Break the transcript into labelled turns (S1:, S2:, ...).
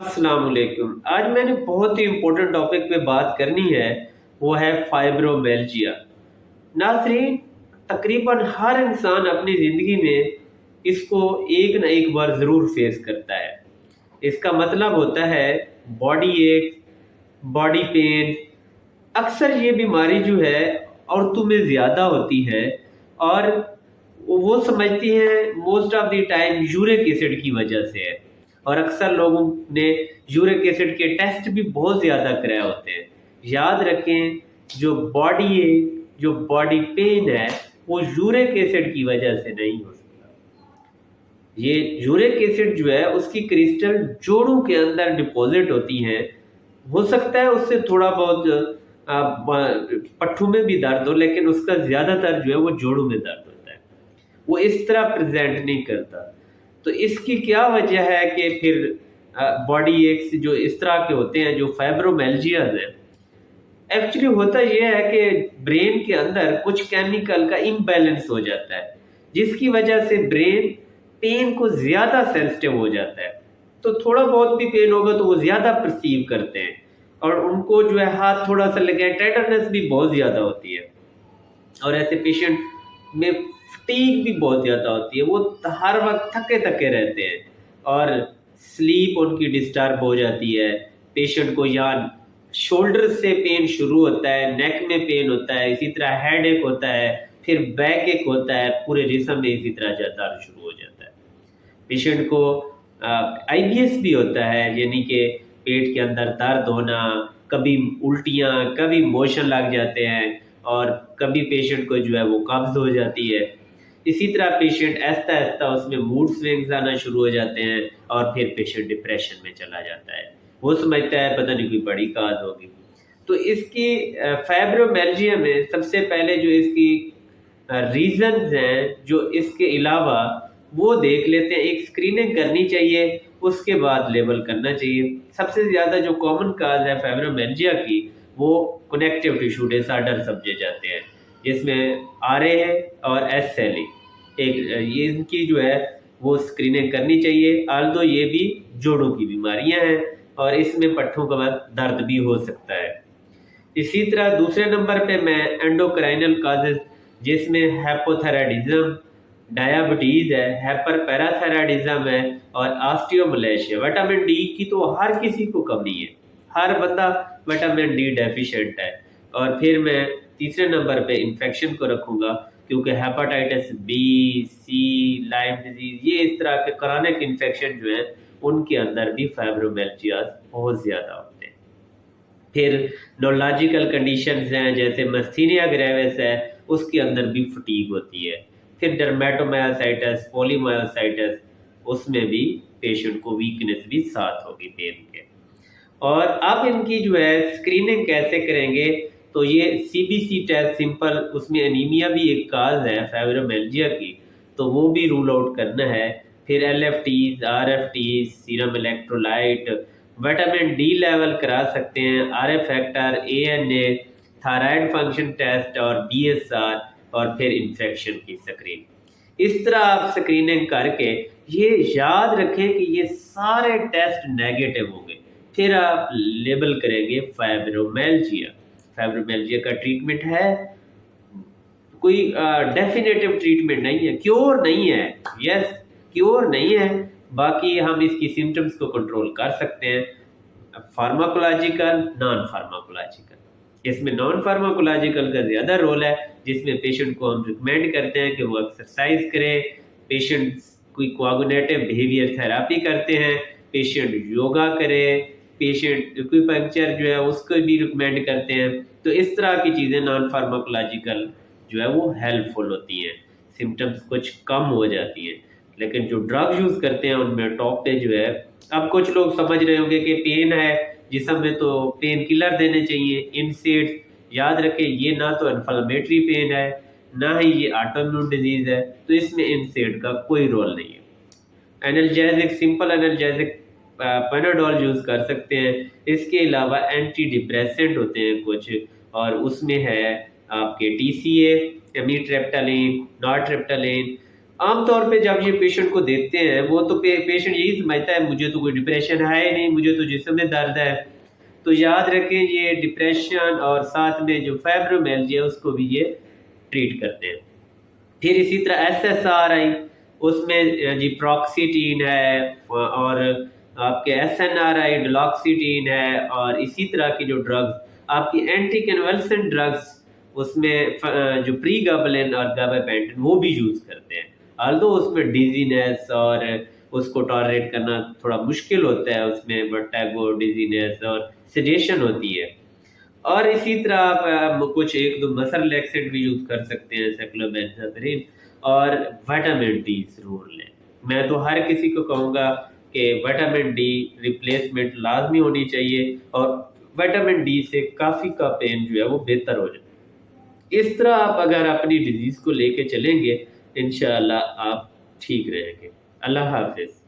S1: अस्सलाम वालेकुम। आज मैंने बहुत ही इम्पोर्टेंट टॉपिक पे बात करनी है, वो है फाइब्रोमेल्जिया। नाज़रीन, तकरीबन हर इंसान अपनी ज़िंदगी में इसको एक ना एक बार ज़रूर फेस करता है। इसका मतलब होता है बॉडी एक, बॉडी पेन। अक्सर ये बीमारी जो है औरतों में ज़्यादा होती है और वो समझती हैं most of the time uric acid की वजह से है। और अक्सर लोगों ने यूरिक एसिड के टेस्ट भी बहुत ज़्यादा कराए होते हैं। याद रखें, जो बॉडी पेन है वो यूरिक एसिड की वजह से नहीं हो सकता। ये यूरिक एसिड जो है उसकी क्रिस्टल जोड़ों के अंदर डिपॉजिट होती हैं। हो सकता है उससे थोड़ा बहुत पट्ठों में भी दर्द हो, लेकिन उसका ज़्यादातर जो है वो जोड़ों में दर्द होता है। वो इस तरह प्रेजेंट नहीं करता। तो इसकी क्या वजह है कि फिर बॉडी एक्स जो इस तरह के होते हैं, जो फाइब्रोमेल्जियाज हैं, एक्चुअली होता यह है कि ब्रेन के अंदर कुछ केमिकल का इम्बैलेंस हो जाता है, जिसकी वजह से ब्रेन पेन को ज़्यादा सेंसिटिव हो जाता है। तो थोड़ा बहुत भी पेन होगा तो वो ज़्यादा परसीव करते हैं और उनको जो है हाथ थोड़ा सा लगे, टेंडरनेस भी बहुत ज़्यादा होती है। और ऐसे पेशेंट में फटीग भी बहुत ज़्यादा होती है, वो हर वक्त थके थके रहते हैं और स्लीप उनकी डिस्टर्ब हो जाती है। पेशेंट को यहाँ शोल्डर से पेन शुरू होता है, नेक में पेन होता है, इसी तरह हेड एक होता है, फिर बैक एक होता है, पूरे जिस्म में इसी तरह दर्द शुरू हो जाता है। पेशेंट को आईबीएस भी होता है, यानी कि पेट के अंदर दर्द होना, कभी उल्टियाँ, कभी मोशन लग जाते हैं और कभी पेशेंट को जो है वो कब्ज़ हो जाती है। इसी तरह पेशेंट आहिस्ता-आहिस्ता उसमें मूड स्विंग्स आना शुरू हो जाते हैं और फिर पेशेंट डिप्रेशन में चला जाता है। वो समझता है पता नहीं कोई बड़ी काज़ होगी। तो इसकी फाइब्रोमेल्जिया में सबसे पहले जो इसकी रीज़न्स हैं, जो इसके अलावा वो देख लेते हैं। एक स्क्रीनिंग करनी चाहिए, उसके बाद लेबल करना चाहिए। सबसे ज़्यादा जो कॉमन काज़ है फाइब्रोमेल्जिया की, वो कनेक्टिव टिश्यू डिसऑर्डर समझे जाते हैं, जिसमें आरए है और एसएलई। एक ये इनकी जो है वो स्क्रीनिंग करनी चाहिए। आल्दो ये भी जोड़ों की बीमारियां हैं और इसमें पट्ठों का दर्द भी हो सकता है। इसी तरह दूसरे नंबर पे मैं एंडोक्राइनल काजेज, जिसमें हाइपोथायराइडिज्म, डायबिटीज़ है, हाइपर पैराथायराइडिज्म है और ऑस्टियोमलेशिया। विटामिन डी की तो हर किसी को कमी है, हर बंदा विटामिन डी डेफिशिएंट है। और फिर मैं तीसरे नंबर पे इन्फेक्शन को रखूँगा, क्योंकि हेपेटाइटिस बी, सी, लाइम डिजीज़, ये इस तरह के क्रॉनिक इन्फेक्शन जो हैं, उनके अंदर भी फाइब्रोमेल्जिया बहुत ज़्यादा होते हैं। फिर न्यूरोलॉजिकल कंडीशंस हैं, जैसे मस्थीनिया ग्रेविस है, उसके अंदर भी फटीग होती है। फिर डर्मेटोमायोसाइटिस, पॉलीमायोसाइटिस, उसमें भी पेशेंट को वीकनेस भी साथ होगी पेन के। और अब इनकी जो है स्क्रीनिंग कैसे करेंगे, तो ये सीबीसी टेस्ट सिंपल, उसमें एनीमिया भी एक काज है फाइब्रोमेल्जिया की, तो वो भी रूल आउट करना है। फिर LFTs, RFTs, serum electrolyte, vitamin D level करा सकते हैं, RA factor, ANA, thyroid function test और बीएसआर, और फिर इन्फेक्शन की स्क्रीन। इस तरह आप स्क्रीनिंग करके ये याद रखें कि ये सारे टेस्ट नेगेटिव होंगे, फिर आप लेबल करेंगे फाइब्रोमेल्जिया। फाइब्रोमेल्जिया का ट्रीटमेंट है, कोई डेफिनेटिव ट्रीटमेंट नहीं है, क्योर नहीं है। यस, क्योर नहीं है, बाकी हम इसकी सिम्टम्स को कंट्रोल कर सकते हैं। Pharmacological, non pharmacological. इसमें नॉन फार्माकोलॉजिकल का ज़्यादा रोल है, जिसमें पेशेंट को हम रिकमेंड करते हैं कि वो एक्सरसाइज करें, पेशेंट कोई कोआगुलेटिव बिहेवियर थेरापी करते हैं, पेशेंट योगा करे, पेशेंट एक्यूपंक्चर जो है उसको भी रिकमेंड करते हैं। तो इस तरह की चीज़ें नॉन फार्माकोलॉजिकल जो है वो हेल्पफुल होती हैं, सिम्टम्स कुछ कम हो जाती हैं। लेकिन जो ड्रग यूज़ करते हैं उनमें टॉप पे जो है, अब कुछ लोग समझ रहे होंगे कि पेन है जिसम में तो पेन किलर देने चाहिए, इनसेट। याद रखें, ये ना तो इन्फ्लेमेटरी पेन है, ना ही ये ऑटोइम्यून डिजीज़ है, तो इसमें इनसेट का कोई रोल नहीं है। Analgesic, simple analgesic Panadol use कर सकते हैं। इसके अलावा एंटी डिप्रेसेंट होते हैं कुछ, और उसमें है आपके टीसीए, एमीट्रिप्टाइलिन, नॉरट्रिप्टाइलिन, आम तौर पे जब ये पेशेंट को देखते हैं वो तो पेशेंट यही समझता है मुझे तो कोई डिप्रेशन है ही नहीं, मुझे तो जिस्म में दर्द है। तो याद रखें ये डिप्रेशन और साथ में जो फाइब्रोमियल्जिया उसको भी ये ट्रीट करते हैं। फिर इसी तरह SSRI उसमें जी प्रॉक्सीटीन है और आपके SNRI डुलॉक्सीटीन है और इसी तरह की जो ड्रग्स आपकी एंटी कन्वल्सेंट ड्रग्स उसमें जो प्रीगाबलिन और गाबापेंटिन वो भी यूज़ करते हैं। ऑल्दो उसमें डिजीनेस और उसको टॉलरेट करना थोड़ा मुश्किल होता है, उसमें वर्टिगो, डिजीनेस और सेडेशन होती है। और इसी तरह आप कुछ एक दो मसल रिलैक्सेंट भी यूज़ कर सकते हैं साइक्लोबेंजाथ्रिन और विटामिन डी ज़रूर लें। मैं तो हर किसी को कहूँगा कि विटामिन डी रिप्लेसमेंट लाजमी होनी चाहिए और विटामिन डी से काफ़ी का पेन जो है वो बेहतर हो जाए। इस तरह आप अगर अपनी डिजीज़ को लेके चलेंगे इंशाअल्लाह आप ठीक रहेंगे। अल्लाह हाफ़िज़।